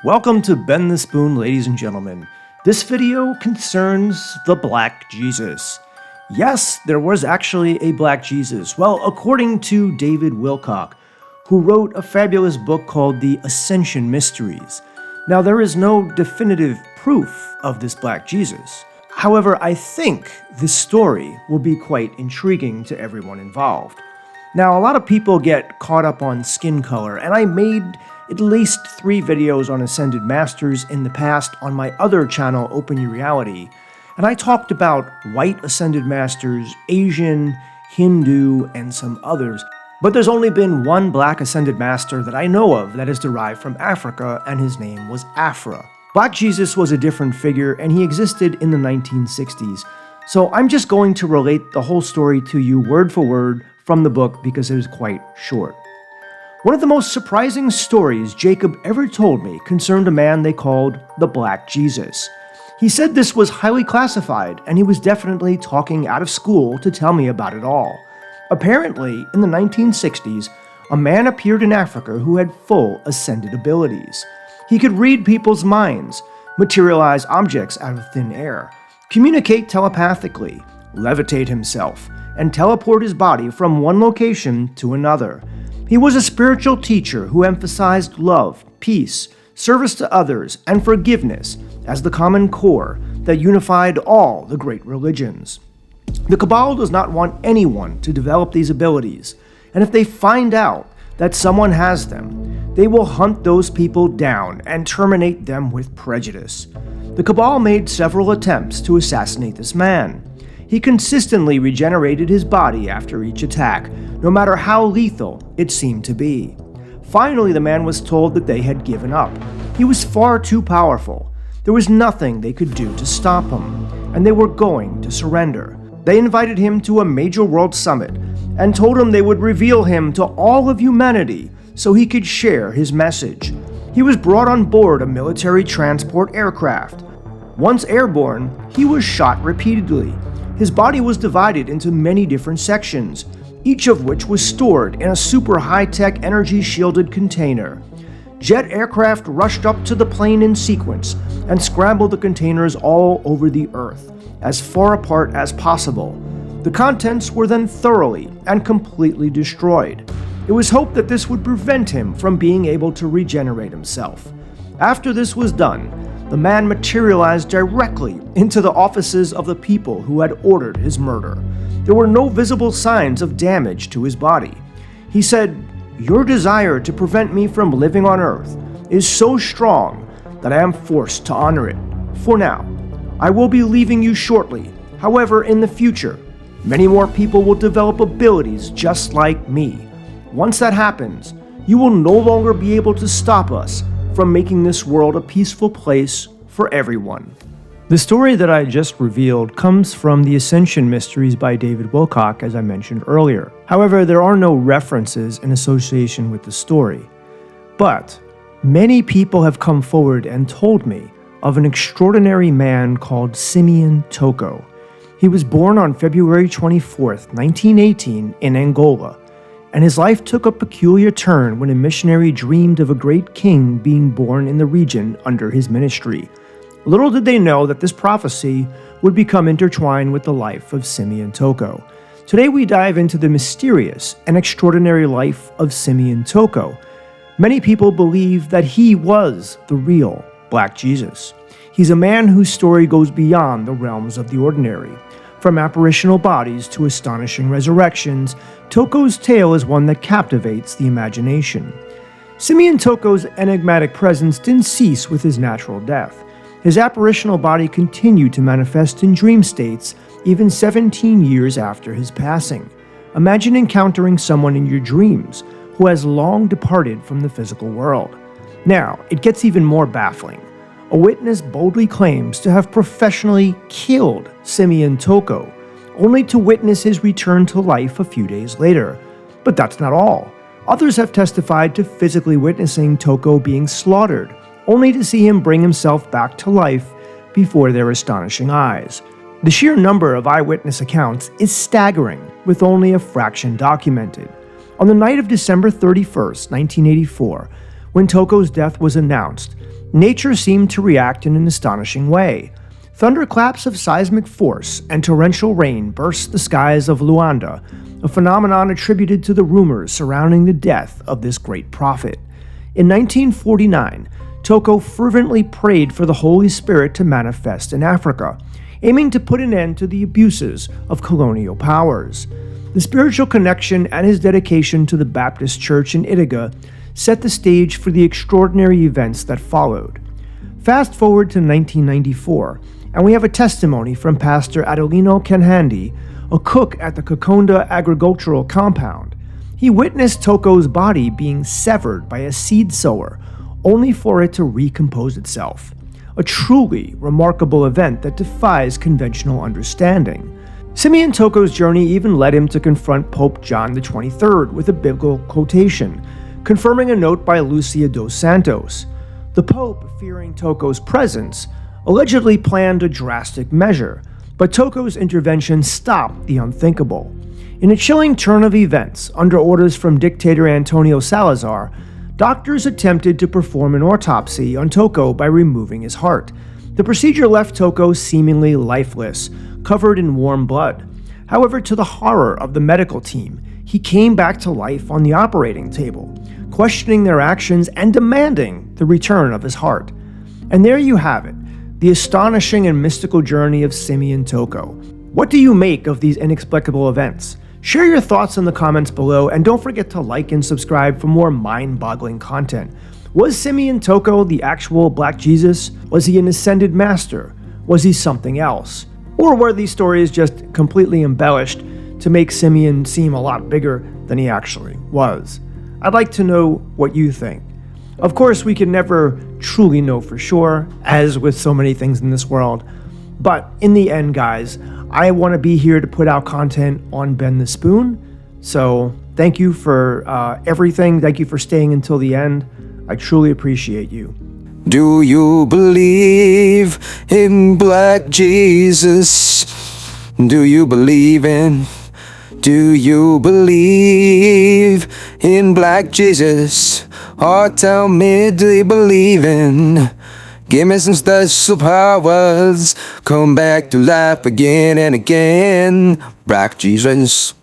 Welcome to Bend the Spoon, ladies and gentlemen. This video concerns the Black Jesus. Yes, there was actually a Black Jesus. Well, according to David Wilcock, who wrote a fabulous book called The Ascension Mysteries. Now, there is no definitive proof of this Black Jesus. However, I think this story will be quite intriguing to everyone involved. Now, a lot of people get caught up on skin color, and I made at least 3 videos on Ascended Masters in the past on my other channel, Open Your Reality, and I talked about white Ascended Masters, Asian, Hindu, and some others. But there's only been one Black Ascended Master that I know of that is derived from Africa, and his name was Afra. Black Jesus was a different figure, and he existed in the 1960s. So I'm just going to relate the whole story to you word for word from the book because it is quite short. One of the most surprising stories Jacob ever told me concerned a man they called the Black Jesus. He said this was highly classified, and he was definitely talking out of school to tell me about it all. Apparently, in the 1960s, a man appeared in Africa who had full ascended abilities. He could read people's minds, materialize objects out of thin air, communicate telepathically, levitate himself, and teleport his body from one location to another. He was a spiritual teacher who emphasized love, peace, service to others, and forgiveness as the common core that unified all the great religions. The Cabal does not want anyone to develop these abilities, and if they find out that someone has them, they will hunt those people down and terminate them with prejudice. The Cabal made several attempts to assassinate this man. He consistently regenerated his body after each attack, no matter how lethal it seemed to be. Finally, the man was told that they had given up. He was far too powerful. There was nothing they could do to stop him, and they were going to surrender. They invited him to a major world summit and told him they would reveal him to all of humanity so he could share his message. He was brought on board a military transport aircraft. Once airborne, he was shot repeatedly. His body was divided into many different sections, each of which was stored in a super high-tech energy-shielded container. Jet aircraft rushed up to the plane in sequence and scrambled the containers all over the Earth, as far apart as possible. The contents were then thoroughly and completely destroyed. It was hoped that this would prevent him from being able to regenerate himself. After this was done, the man materialized directly into the offices of the people who had ordered his murder. There were no visible signs of damage to his body. He said, "Your desire to prevent me from living on Earth is so strong that I am forced to honor it. For now, I will be leaving you shortly. However, in the future, many more people will develop abilities just like me. Once that happens, you will no longer be able to stop us from making this world a peaceful place for everyone." The story that I just revealed comes from The Ascension Mysteries by David Wilcock, as I mentioned earlier. However, there are no references in association with the story. But many people have come forward and told me of an extraordinary man called Simeon Toko. He was born on February 24th, 1918 in Angola, and his life took a peculiar turn when a missionary dreamed of a great king being born in the region under his ministry. Little did they know that this prophecy would become intertwined with the life of Simeon Toko. Today we dive into the mysterious and extraordinary life of Simeon Toko. Many people believe that he was the real Black Jesus. He's a man whose story goes beyond the realms of the ordinary. From apparitional bodies to astonishing resurrections, Toko's tale is one that captivates the imagination. Simeon Toko's enigmatic presence didn't cease with his natural death. His apparitional body continued to manifest in dream states even 17 years after his passing. Imagine encountering someone in your dreams who has long departed from the physical world. Now, it gets even more baffling. A witness boldly claims to have professionally killed Simeon Toko, only to witness his return to life a few days later. But that's not all. Others have testified to physically witnessing Toko being slaughtered, only to see him bring himself back to life before their astonishing eyes. The sheer number of eyewitness accounts is staggering, with only a fraction documented. On the night of December 31st, 1984, when Toko's death was announced, nature seemed to react in an astonishing way. Thunderclaps of seismic force and torrential rain burst the skies of Luanda, a phenomenon attributed to the rumors surrounding the death of this great prophet. In 1949, Toco fervently prayed for the Holy Spirit to manifest in Africa, aiming to put an end to the abuses of colonial powers. The spiritual connection and his dedication to the Baptist Church in Itaga set the stage for the extraordinary events that followed. Fast forward to 1994, and we have a testimony from Pastor Adelino Kenhandi, a cook at the Kakonda agricultural compound. He witnessed Toco's body being severed by a seed sower, only for it to recompose itself. A truly remarkable event that defies conventional understanding. Simeon Toko's journey even led him to confront Pope John XXIII with a biblical quotation, confirming a note by Lucia dos Santos. The Pope, fearing Toco's presence, allegedly planned a drastic measure, but Toco's intervention stopped the unthinkable. In a chilling turn of events, under orders from dictator Antonio Salazar, doctors attempted to perform an autopsy on Toco by removing his heart. The procedure left Toco seemingly lifeless, covered in warm blood. However, to the horror of the medical team, he came back to life on the operating table, questioning their actions and demanding the return of his heart. And there you have it, the astonishing and mystical journey of Simeon Toko. What do you make of these inexplicable events? Share your thoughts in the comments below, and don't forget to like and subscribe for more mind-boggling content. Was Simeon Toko the actual Black Jesus? Was he an ascended master? Was he something else? Or were these stories just completely embellished to make Simeon seem a lot bigger than he actually was? I'd like to know what you think. Of course, we can never truly know for sure, as with so many things in this world. But in the end, guys, I want to be here to put out content on Ben the Spoon. So thank you for everything. Thank you for staying until the end. I truly appreciate you. Do you believe in Black Jesus? Do you believe in Black Jesus? Or tell me, do you believe in? Give me some special powers, come back to life again and again. Black Jesus.